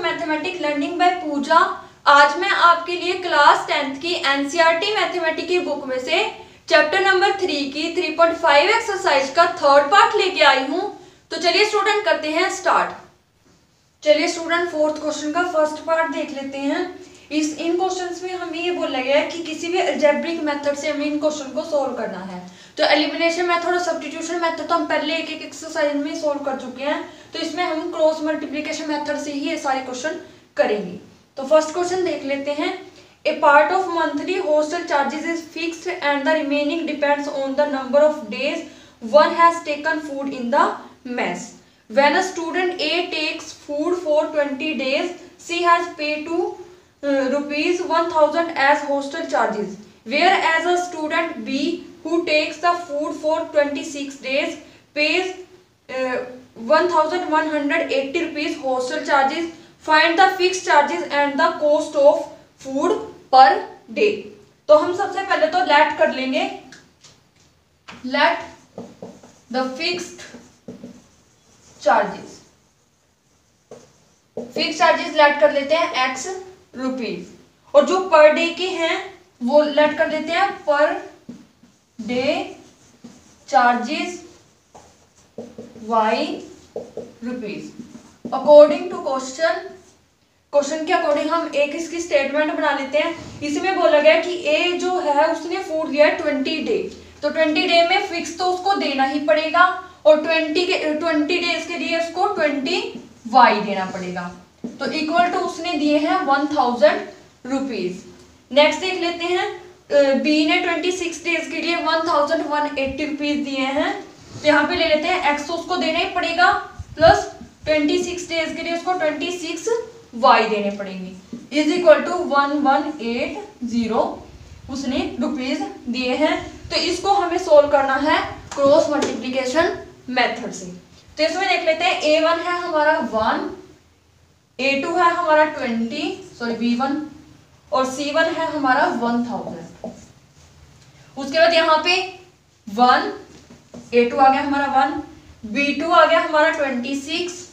Mathematics learning by पूजा। आज मैं आपके लिए क्लास 10th की एनसीईआरटी मैथमेटिक्स की बुक में से चैप्टर नंबर 3 की 3.5 एक्सरसाइज का थर्ड पार्ट लेके आई हूँ। तो चलिए स्टूडेंट करते हैं स्टार्ट। चलिए स्टूडेंट फोर्थ क्वेश्चन का फर्स्ट पार्ट देख लेते हैं। इन क्वेश्चंस में हमें ये बोला गया है कि किसी भी अलजेब्रिक मेथड से हमें इन क्वेश्चन को सोल्व करना है। तो एलिमिनेशन मेथड और सब्स्टिट्यूशन मेथड तो हम पहले एक एक एक्सरसाइज में सोल्व कर चुके हैं, तो इसमें हम क्रॉस मल्टीप्लिकेशन मेथड से ही ये सारे क्वेश्चन करेंगे। तो फर्स्ट क्वेश्चन देख लेते हैं। A part of monthly hostel charges is fixed and the remaining depends on the number of days one has taken food in the mess. When a student A takes food for 20 days, she has paid to rupees 1000 as hostel charges. Whereas a student B who takes the food for 26 days pays 1180 rupees hostel charges. Find the fixed charges and the cost of food per day. तो हम सबसे पहले तो let कर लेंगे, let the fixed charges, fix charges let कर लेते हैं x रुपीज, और जो पर डे के हैं वो लेट कर देते हैं per day charges y rupees. According to question के अकॉर्डिंग हम एक इसकी स्टेटमेंट बना लेते हैं। इसमें बोला गया कि a जो है उसने फूड लिया 20 डे, तो 20 डे में फिक्स तो उसको देना ही पड़ेगा, और 20 डेज के लिए उसको 20 वाई देना पड़ेगा। तो इक्वल टू उसने दिए हैं 1000 रुपीज। नेक्स्ट देख लेते हैं, बी ने 26 डेज के लिए 1180 रुपीज दिए हैं, तो यहाँ पे ले लेते हैं एक्स, तो उसको देना ही पड़ेगा, प्लस 26 डेज के लिए उसको 26 वाई देने पड़ेंगे, इज इक्वल टू 1180 उसने रुपीज दिए हैं। तो इसको हमें सोल्व करना है क्रॉस मल्टीप्लिकेशन मेथड से। तो इसमें देख लेते हैं A1 है हमारा 1, A2 है हमारा 20 B1, और C1 है हमारा 1000। उसके बाद यहाँ पे 1, A2 आ गया हमारा 1, B2 आ गया हमारा 26,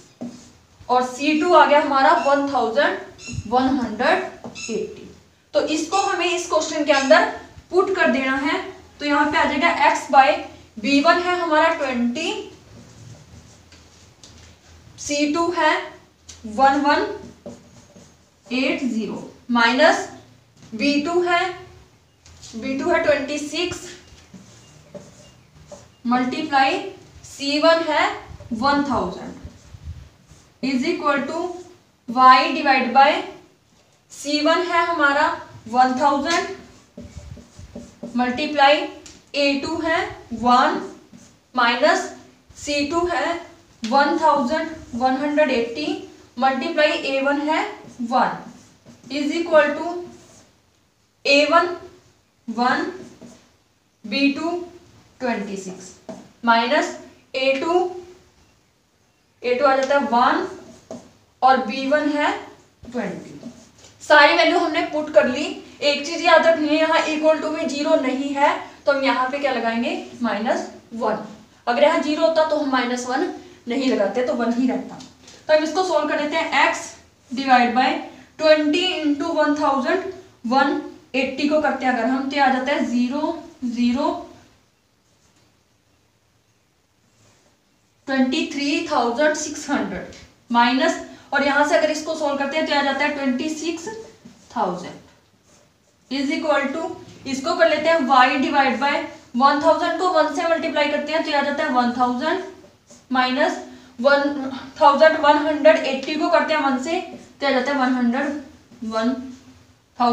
और C2 आ गया हमारा 1180। तो इसको हमें इस क्वेश्चन के अंदर पुट कर देना है। तो यहाँ पे आ जाएगा x बाय B1 है हमारा 20, C2 है 1180 माइनस B2 है 26 मल्टीप्लाई C1 है 1000 is equal to y divide by C1 है हमारा 1000 मल्टीप्लाई A2 है 1 माइनस C2 है 1180 मल्टीप्लाई A1 है 1 is equal to A1 1 B2 26 minus A2 आ जाता है 1 और B1 है 20। सारी वैल्यू हमने पुट कर ली। एक चीज याद रखनी है, यहाँ इक्वल टू में 0 नहीं है, तो हम यहाँ पे क्या लगाएंगे -1। अगर यहाँ 0 होता तो हम -1 नहीं लगाते, तो 1 ही रहता। तो हम इसको सोल्व कर लेते हैं। x डिवाइड बाय 20 इंटू 1000 180 को करते हैं अगर हम, तो आ जाता है 0 0 23,600 माइनस, और यहां से अगर इसको सोल्व करते हैं तो आ जाता है 26,000 इज इक्वल टू, इसको कर लेते हैं y डिवाइड बाय 1000 को 1 से मल्टीप्लाई करते हैं तो आ जाता है 1000 माइनस 1180 को करते हैं 1 से तो आ जाता है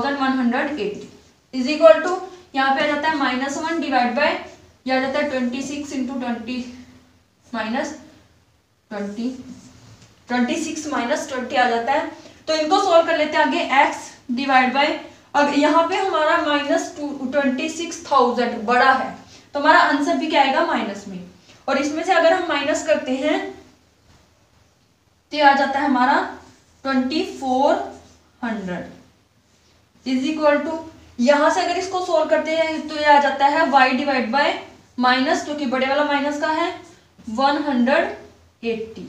1180 इज इक्वल टू, यहाँ पे आ जाता है -1 डिवाइड बाय, यह आ जाता है 26 इंटू 20 माइनस 20, 26 माइनस 20 आ जाता है। तो इनको सोल्व कर लेते हैं आगे। x डिवाइड बाय, अब यहाँ पे हमारा -26,000 बड़ा है, तो हमारा आंसर भी क्या आएगा माइनस में, और इसमें से अगर हम माइनस करते हैं तो आ जाता है हमारा 2400 इज इक्वल टू, यहां से अगर इसको सोल्व करते हैं तो ये आ जाता है y डिवाइड बाय माइनस, जो कि बड़े वाला माइनस का है 180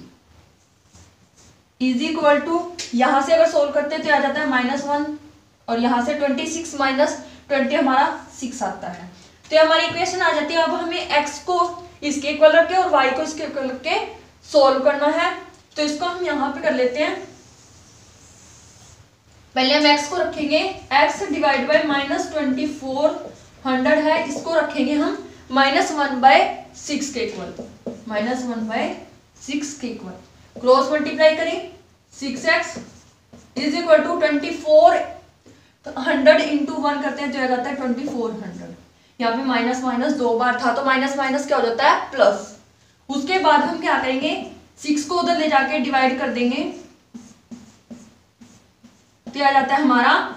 इज इक्वल टू, यहां से अगर सोल्व करते हैं तो आ जाता है -1 और यहां से 26 माइनस 20 हमारा 6 आता है। तो ये हमारी इक्वेशन आ जाती है। अब हमें x को इसके इक्वल रख के और y को इसके इक्वल रख के सोल्व करना है। तो इसको हम यहाँ पे कर लेते हैं। पहले हम x को रखेंगे, x डिवाइड बाय -2400 है, इसको रखेंगे हम -1/6 के इक्वल, -1/6 के इक्वल। क्रॉस मल्टीप्लाई करें, 6x is equal to 2400 into 1 करते हैं तो आ जाता है 2400। यहाँ पे माइनस माइनस 2 बार था तो माइनस माइनस क्या हो जाता है प्लस। उसके बाद हम क्या करेंगे, 6 को उधर ले जाके डिवाइड कर देंगे तो आ जाता है हमारा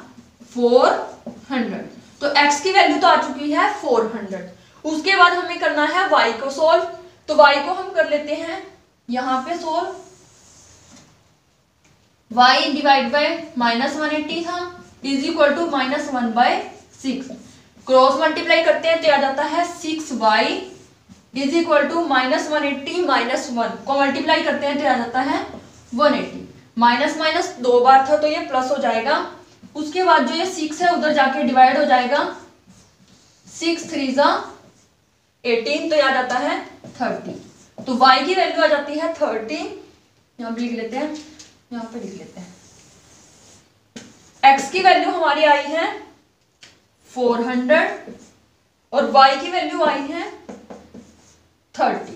400। तो x की वैल्यू तो आ चुकी है 400। उसके बाद हमें करना है y को सोल्व। तो y को हम कर लेते हैं यहाँ पे सोल्व। y डिवाइड बाय -180 था is equal to -1/6। Cross multiply करते हैं तो आ जाता है 6y is equal to -180 minus 1 को मल्टीप्लाई करते हैं तो आ जाता है 180। माइनस माइनस 2 बार था तो ये प्लस हो जाएगा। उसके बाद जो ये 6 है उधर जाके डिवाइड हो जाएगा, 6 3 18 तो आ जाता है 30। तो y की वैल्यू आ जाती है 30। यहाँ पे लिख लेते हैं, यहाँ पे लिख लेते हैं। x की वैल्यू हमारी आई है 400 और y की वैल्यू आई है 30।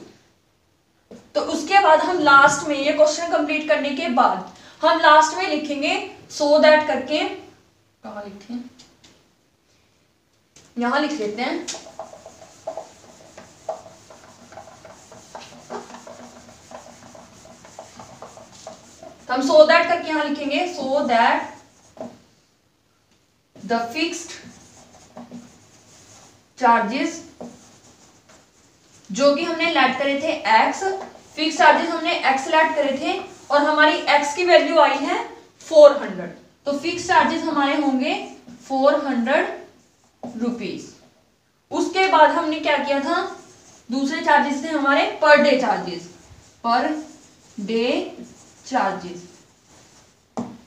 तो उसके बाद हम लास्ट में ये क्वेश्चन कंप्लीट करने के बाद हम लास्ट में लिखेंगे सो दैट करके, कहाँ लिखें, यहां लिख लेते हैं। तो हम सो दैट करके यहां लिखेंगे so that the fixed charges जो कि हमने लैट करे थे x, फिक्स चार्जेस हमने x लैट करे थे और हमारी x की वैल्यू आई है 400। तो फिक्स चार्जेस हमारे होंगे 400 रुपीज। उसके बाद हमने क्या किया था, दूसरे चार्जेस थे हमारे पर डे चार्जेस,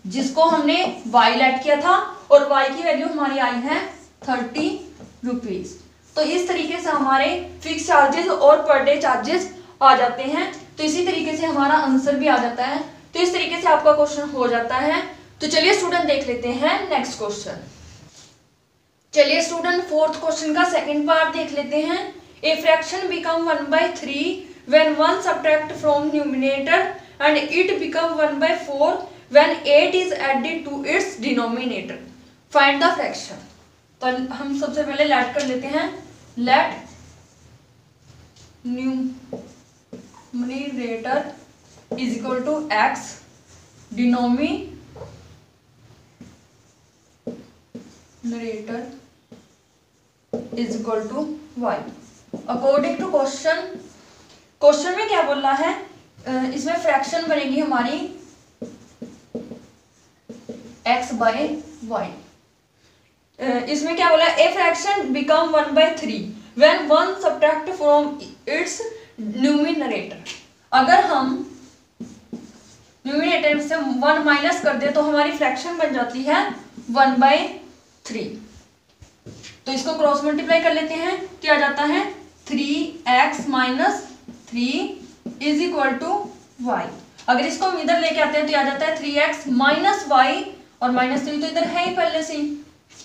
जिसको हमने y लैट किया था और y की वैल्यू हमारी आई है 30 रुपीज। तो इस तरीके से हमारे फिक्स चार्जेस और पर डे चार्जेस आ जाते हैं। तो इसी तरीके से हमारा आंसर भी आ जाता है। तो इस तरीके से आपका क्वेश्चन हो जाता है। तो चलिए स्टूडेंट देख लेते हैं नेक्स्ट क्वेश्चन। चलिए स्टूडेंट फोर्थ क्वेश्चन का सेकंड पार्ट देख लेते हैं। A fraction become 1/3 when 1 subtract from numerator and it become 1/4 when 8 is added to its denominator, find the fraction. तो हम सबसे पहले लेट कर लेते हैं, let numerator is equal to x, denominator is equal to y। According to question में क्या बोल रहा है, इसमें फ्रैक्शन बनेगी हमारी x बाय y। इसमें क्या बोला, ए fraction become 1/3 when 1 subtract from its numerator. अगर हम न्यूमरेटर से 1 माइनस कर दे तो हमारी फ्रैक्शन बन जाती है 1/3। तो इसको क्रॉस मल्टीप्लाई कर लेते हैं, क्या जाता है 3x minus 3 is equal to y। अगर इसको हम इधर लेके आते हैं तो आ जाता है 3x माइनस y और -3 तो इधर है ही पहले से ही,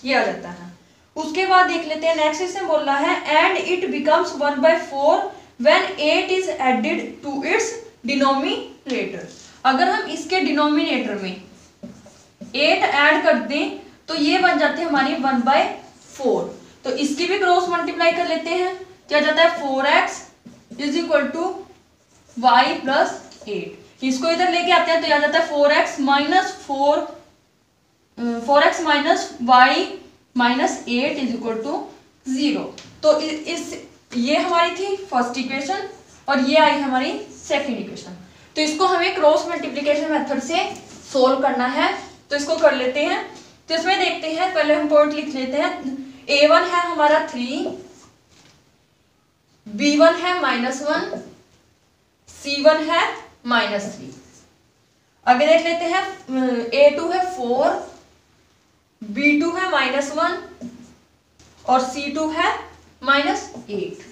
ये आ जाता है। उसके बाद देख लेते हैं नेक्स्ट, इसमें बोल रहा है and it becomes 1/4 when 8 is added to its denominator. अगर हम इसके डिनोमिनेटर में 8 ऐड कर दें तो ये बन जाती है हमारी 1/4। तो इसकी भी क्रॉस मल्टीप्लाई कर लेते हैं, क्या जाता है 4x is equal to y plus 8। इसको इधर लेके आते हैं तो आ जाता है 4x minus y minus 8 is equal to 0। तो ये हमारी थी फर्स्ट इक्वेशन और ये आई हमारी सेकंड इक्वेशन। तो इसको हमें क्रॉस मल्टीप्लिकेशन मेथड से सोल्व करना है। तो इसको कर लेते हैं। तो इसमें देखते हैं, पहले हम पॉइंट लिख लेते हैं। a1 है हमारा 3, b1 है -1, c1 है -3। आगे देख लेते हैं, A2 है 4, B2 है -1 और C2 है -8।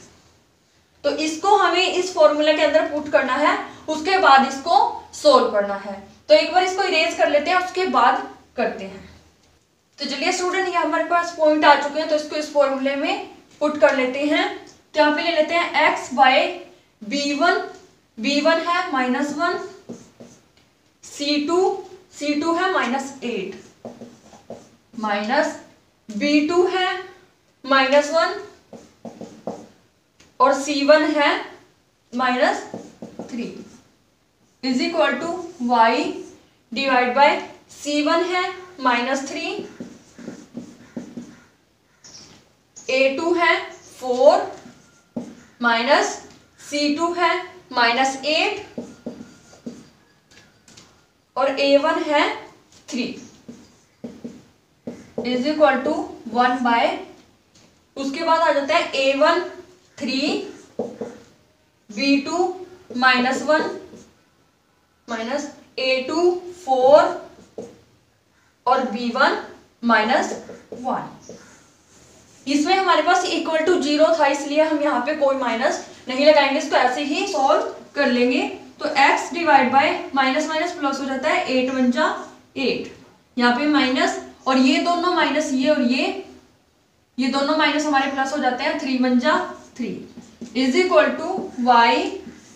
तो इसको हमें इस फॉर्मूला के अंदर पुट करना है, उसके बाद इसको सोल्व करना है। तो एक बार इसको इरेज कर लेते हैं, उसके बाद करते हैं। तो चलिए स्टूडेंट, ये हमारे पास पॉइंट आ चुके हैं, तो इसको इस फॉर्मूले में पुट कर लेते हैं। तो यहाँ पे ले लेते हैं x बाय B1, B1 है -1, C2 है -8, माइनस B2 है -1 और C1 है -3 is equal to y divide by C1 है -3, A2 है 4 माइनस C2 है -8 और A1 है 3 इज इक्वल टू 1 बाय, उसके बाद आ जाता है A1 3, B2 -1 माइनस A2 4 और B1 -1। इसमें हमारे पास इक्वल टू 0 था, इसलिए हम यहाँ पे कोई माइनस नहीं लगाएंगे, इसको ऐसे ही सॉल्व कर लेंगे। तो x divide by minus minus plus हो जाता है, 8 × 8, यहाँ पे माइनस और ये दोनों माइनस, ये और ये दोनों माइनस हमारे प्लस हो जाते हैं, 3 × 3 is equal to y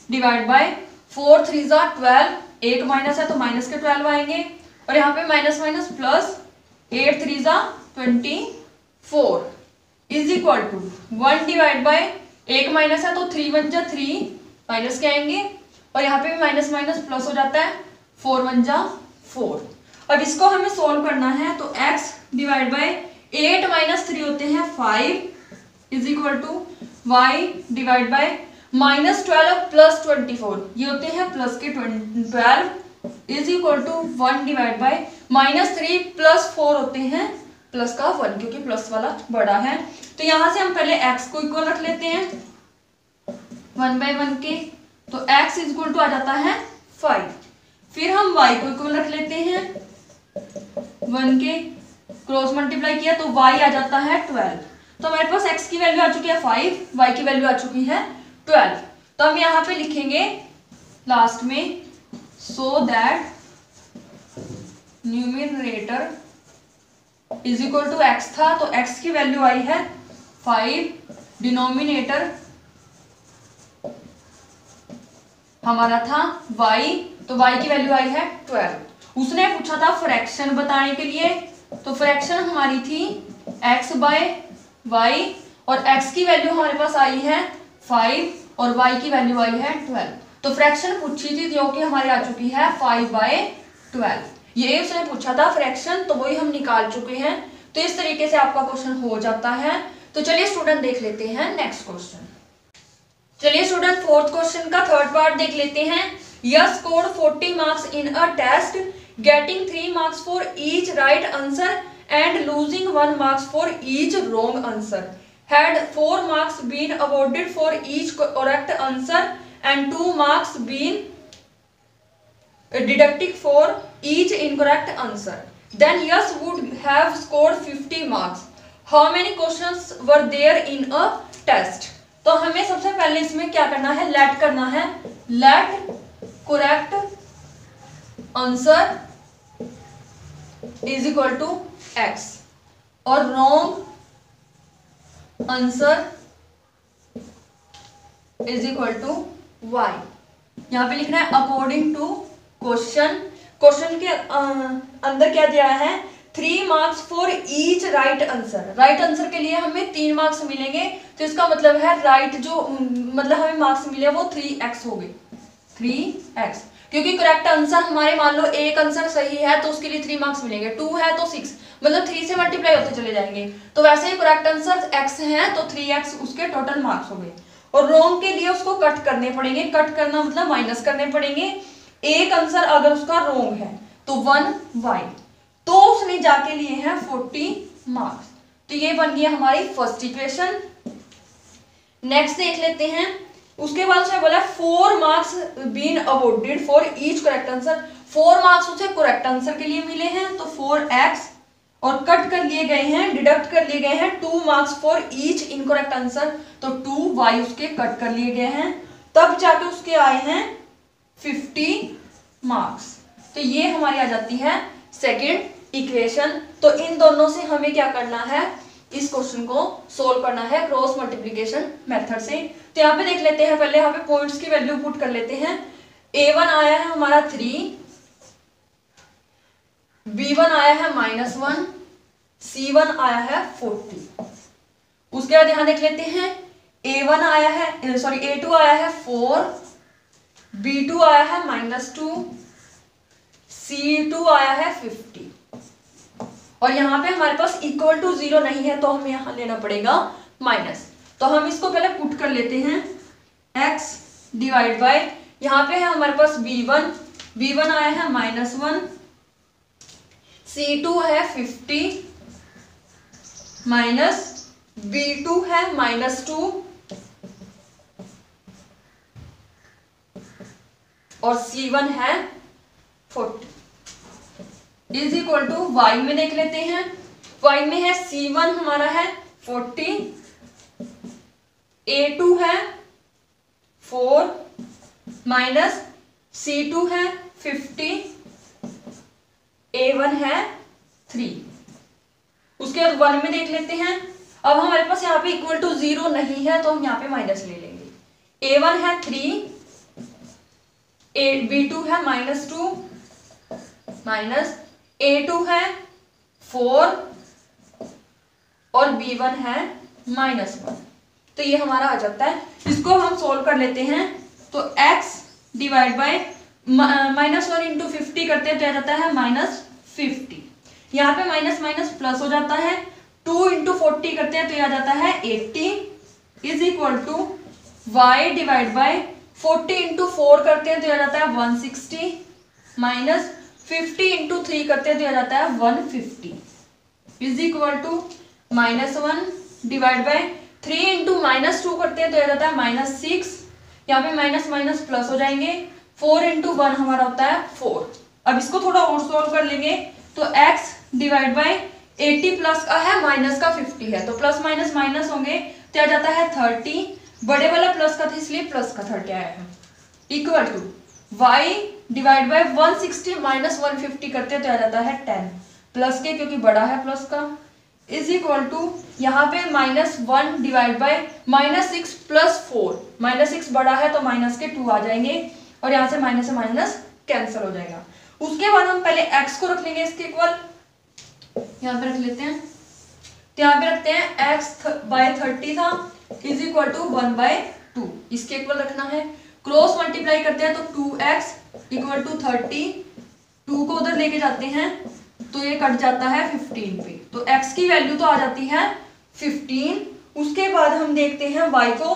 divide by 4 × 3 = 12, एक माइनस है तो माइनस के 12 आएंगे और यहाँ पे minus minus plus, 8 × 3 = 24 is equal to 1 divide by, एक माइनस है तो 3 × 3 माइनस के आएंगे और यहाँ पे भी माइनस माइनस प्लस हो जाता है, 4 × 4। अब इसको हमें सोल्व करना है, तो x डिवाइड बाय 8 - 3 होते हैं 5 is equal to y divide by -12 plus 24, ये होते हैं प्लस के 12 is equal to 1 divide by -3 plus 4 होते हैं प्लस का 1, क्योंकि प्लस वाला बड़ा है। तो यहां से हम पहले x को इक्वल रख लेते हैं 1/1 के, तो x इज इक्वल टू आ जाता है 5। फिर हम y को इक्वल रख लेते हैं 1 के, क्रॉस मल्टीप्लाई किया तो y आ जाता है 12। तो हमारे पास x की वैल्यू आ चुकी है 5, y की वैल्यू आ चुकी है 12। तो हम यहाँ पे लिखेंगे लास्ट में, so that numerator is equal to x था, तो x की वैल्यू आई है 5, डिनोमिनेटर हमारा था y, तो y की वैल्यू आई है 12। उसने पूछा था फ्रैक्शन बताने के लिए, तो फ्रैक्शन हमारी थी x बाय y और x की वैल्यू हमारे पास आई है 5 और y की वैल्यू आई है 12। तो फ्रैक्शन पूछी थी जो कि हमारी आ चुकी है 5/12। ये उसने पूछा था फ्रैक्शन, तो वही हम निकाल चुके हैं। तो इस तरीके से आपका क्वेश्चन हो जाता है। तो चलिए स्टूडेंट देख लेते हैं नेक्स्ट क्वेश्चन। चलिए स्टूडेंट फोर्थ क्वेश्चन का थर्ड पार्ट देख लेते हैं। Yash scored 40 marks in a test, getting 3 marks for each right answer and losing 1 marks for each wrong answer. Had 4 marks been awarded for each correct answer and 2 marks been deducted for each incorrect answer, then yes would have scored 50 marks. How many questions were there in a test? तो हमें सबसे पहले इसमें क्या करना है, let करना है। Let correct answer is equal to x और wrong answer is equal to y। यहाँ पे लिखना है अकॉर्डिंग टू क्वेश्चन। क्वेश्चन के अंदर क्या दिया है, 3 marks for each right answer. Right answer के लिए हमें 3 मार्क्स मिलेंगे, तो इसका मतलब है राइट जो मतलब हमें मार्क्स मिले वो 3x हो गए, 3x, क्योंकि करेक्ट आंसर हमारे मान लो एक आंसर सही है तो उसके लिए 3 मार्क्स मिलेंगे, 2 है तो 6, मतलब 3 से मल्टीप्लाई होते चले जाएंगे। तो वैसे ही करेक्ट आंसर x है तो 3x उसके टोटल मार्क्स हो गए। और रॉन्ग के लिए उसको कट करने पड़ेंगे, कट करना मतलब माइनस करने पड़ेंगे। एक आंसर अगर उसका रॉन्ग है तो 1y, तो उसने जाके लिए हैं 40 मार्क्स। तो ये बन गया हमारी फर्स्ट इक्वेशन। नेक्स्ट देख लेते हैं। उसके बाद उसने बोला 4 marks been awarded for each correct answer. 4 marks उसे करेक्ट आंसर के लिए मिले हैं, तो 4x, और कट कर लिए गए हैं, डिडक्ट कर लिए गए हैं 2 marks for each incorrect answer, तो 2y उसके कट कर लिए गए हैं, तब जाके उसके आए हैं 50 मार्क्स। तो ये हमारी आ जाती है सेकंड इक्वेशन। तो इन दोनों से हमें क्या करना है, इस क्वेश्चन को सोल्व करना है क्रॉस मल्टीप्लिकेशन मेथड से। तो यहाँ पे देख लेते हैं, पहले यहाँ पे पॉइंट्स की वैल्यू पुट कर लेते हैं। a1 आया है हमारा 3, b1 आया है -1, c1 आया है 40। उसके बाद यहां देख लेते हैं, a1 आया है, सॉरी a2 आया है 4, b2 आया है -2, c2 आया है 50। और यहाँ पे हमारे पास इक्वल टू 0 नहीं है, तो हमें यहाँ लेना पड़ेगा माइनस। तो हम इसको पहले पुट कर लेते हैं, x डिवाइड बाय, यहाँ पे है हमारे पास b1 आया है -1, c2 है 50 माइनस b2 है -2 और c1 है 40 इज इक्वल टू y में देख लेते हैं। y में है c1 हमारा है 40, a2 है 4 माइनस c2 है 50, a1 है 3। उसके बाद 1 में देख लेते हैं। अब हमारे पास यहाँ पे इक्वल टू 0 नहीं है, तो हम यहाँ पे माइनस ले लेंगे। a1 है 3, b2 है -2 माइनस a2 है 4 और b1 है -1। तो ये हमारा आ जाता है, इसको हम सोल्व कर लेते हैं। तो x डिवाइड बाय -1 इंटू 50 करते हैं तो आ जाता है -50। यहाँ पे माइनस माइनस प्लस हो जाता है, 2 इंटू 40 करते हैं तो आ जाता है 80 is equal to y divide by 40 into 4 करते हैं तो आ जाता है 160 माइनस 50 इंटू 3 करते हैं तो आ जाता है 150 is equal to -1 divide by 3 into -2 करते हैं तो आ जाता है -6। यहाँ पे माइनस माइनस प्लस हो जाएंगे, 4 इंटू 1 हमारा होता है 4। अब इसको थोड़ा और सॉल्व कर लेंगे, तो x डिवाइड बाय 80 प्लस का है माइनस का 50 है, तो प्लस माइनस माइनस होंगे तो आ जाता है 30, बड़े वाला प्लस का था इसलिए प्लस का 30 आया है, equal to y divide by 160 minus 150 करते हैं तो आ जाता है 10 प्लस के, क्योंकि बड़ा है प्लस का, इज इक्वल टू यहाँ पे -1 डिवाइड बाय -6 प्लस 4, -6 बड़ा है तो माइनस के 2 आ जाएंगे और यहाँ से माइनस कैंसिल हो जाएगा। उसके बाद हम पहले x को रख लेंगे इसके इक्वल, यहाँ पे रख लेते हैं, तो यहाँ पे रखते हैं x बाय 30 था इज इक्वल टू 1/2, इसके इक्वल रखना है। क्रॉस मल्टीप्लाई करते हैं तो 2x इक्वल टू 30, 2 को उधर लेके जाते हैं तो ये कट जाता है 15 पे, तो x की वैल्यू तो आ जाती है 15। उसके बाद हम देखते हैं y को,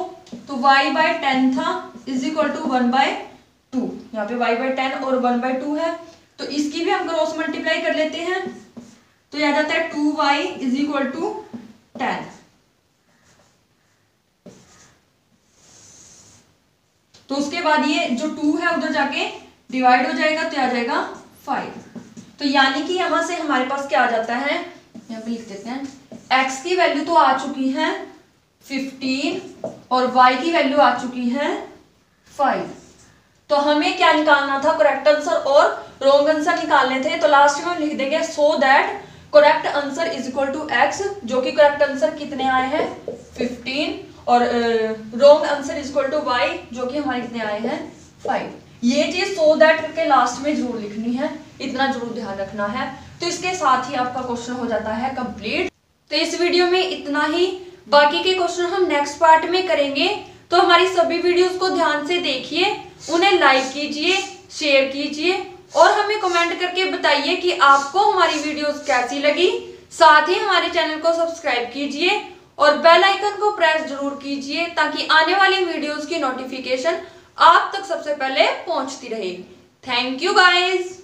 तो y बाय 10 था इज इक्वल टू 1/2, यहाँ पे y बाय 10 और 1/2 है, तो इसकी भी हम क्रॉस मल्टीप्लाई कर लेते हैं तो यह आ जाता है 2y इज इक्वल टू 10। तो उसके बाद ये जो 2 है उधर जाके डिवाइड हो जाएगा तो आ जाएगा 5। तो यानी कि यहां से हमारे पास क्या आ जाता है, यहाँ पे लिख देते हैं, x की वैल्यू तो आ चुकी है 15 और y की वैल्यू आ चुकी है 5। तो हमें क्या निकालना था, करेक्ट आंसर और रॉन्ग आंसर निकालने थे। तो लास्ट में हम लिख देंगे so that correct answer is equal to x, जो कि करेक्ट आंसर कितने आए हैं 15, और wrong answer is equal to y, जो कि हमारे कितने आए हैं 5। ये चीज सो दैट करके लास्ट में जरूर लिखनी है, इतना जरूर ध्यान रखना है। तो इसके साथ ही आपका क्वेश्चन हो जाता है कंप्लीट। तो इस वीडियो में इतना ही, बाकी के क्वेश्चन हम नेक्स्ट पार्ट में करेंगे। तो हमारी सभी वीडियोस को ध्यान से देखिए, उन्हें लाइक कीजिए, शेयर कीजिए और हमें कमेंट करके बताइए कि आपको हमारी वीडियोस कैसी लगी। साथ ही हमारे चैनल को सब्सक्राइब कीजिए और बेल आइकन को प्रेस जरूर कीजिए, ताकि आने वाली वीडियोस की नोटिफिकेशन आप तक सबसे पहले पहुंचती रहे। Thank you guys.